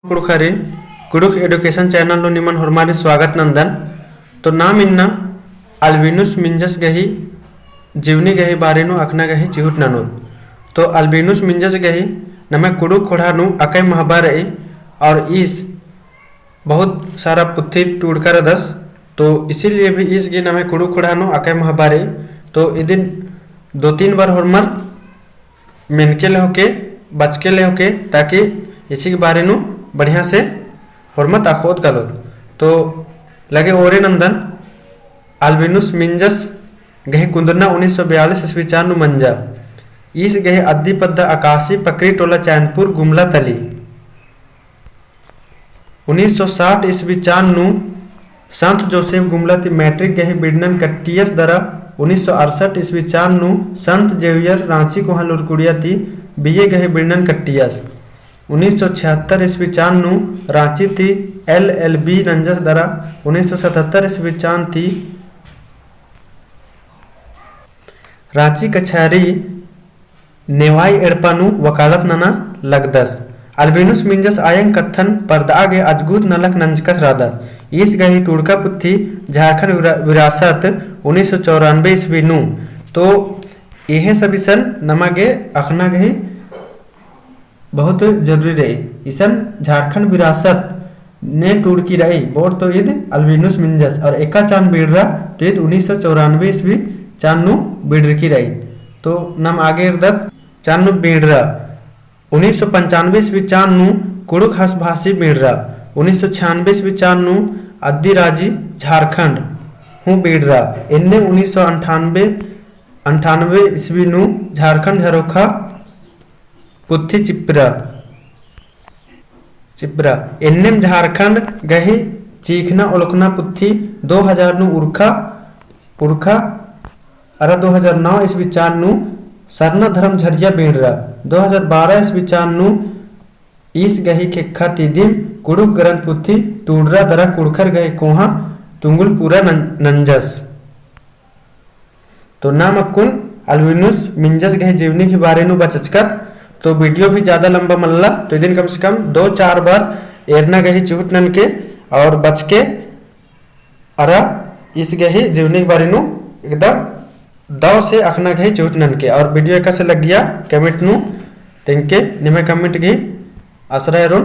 कुड़ुखरी Kurukh education channel लो निमन हरमारी स्वागत नंदन तो नाम इन्ना अल्बिनुस मिंजस गही जीवनी गही बारेनु अखना गही चिहुट ननुत तो अल्बिनुस मिंजस गही नमे कुड़ुख खोड़ानु अकय महाबार और इस बहुत सारा पुथी टूटकर दस तो इसीलिए भी इस गे नमे कुड़ुख खोड़ानु अकय महाबार तो इदिन 2-3 बार हरमर मेनके ले होके बचके ले होके ताकि इसी के बारे नु बढ़िया से हरमत आखोद कलो तो लगे ओरे नंदन अल्बिनुस मिंजस गहे कुंदरना 1942 ईस्वी चानु मंजा इस गहे अद्दी पद्दा आकाशी पकड़ी टोला चैनपुर गुमला तली 1960 ईस्वी चानु संत जोसेफ गुमला ती मैट्रिक गहे बिडनन कट्टियस दरा 1968 ईस्वी चानु संत जेवियर रांची को हलुरकुड़िया ती बीए गहे बिडनन कट्टियस 1976 ईस्वी चानु रांची थी LLB नंजस दरा 1977 ईस्वी चान थी रांची कछारी नेवाई एड़पानु वकालत नना लगदस अल्बिनुस मिंजस आयंग कथन पर्दागे अजगूत नलक नंजकस रादस इस गही टुड़का पुथी झारखंड विरासत 1994 ईस्वी नु तो यह सभी सन नमागे अखना गही बहुत जरूरी रही इसन झारखंड विरासत ने टूड़की रही बोर तो ईद अल्बिनुस मिंजस और एका चांद बीड़रा तो ईद 1994 ईस्वी चांदनु बीड़ की रही तो नम आगे दत्त चांदनु बीड़रा 1995 ईस्वी चांदनु कुड़ुख हसभाषी बीड़रा 1996 ईस्वी चांदनु अद्दी राजी झारखंड हूँ बीड़रा इन्ने 1998 ईस्वी नु झारखंड झरोखा पुथी चिपरा एन्नेम झारखंड गही चीखना ओलखना पुथी 2000 नु उर्खा अरा 2009 ईस्वी चान नु सरना धर्म झरिया बीड़रा 2012 ईस्वी चान नु ईस गही खेखा तीदिम कुड़ुक ग्रंथ पुथी टूडरा दरा कुड़खर गही कोहा तुंगुलपुरा नंजस तो नाम अकुन अल्बिनुस मिंजस गही जीवनी के बारे नु बचचकत तो वीडियो भी ज़्यादा लंबा मल्ला तो दिन कम से कम 2-4 बार एरना गही चुहट नन के और बच के अरा इस गही जीवनी के बारे नु एकदम दाव से अखना गही चुहट नन के और वीडियो कैसे लग गया कमेंट नु तेंके निमे कमेंट गई आश्रय रोन।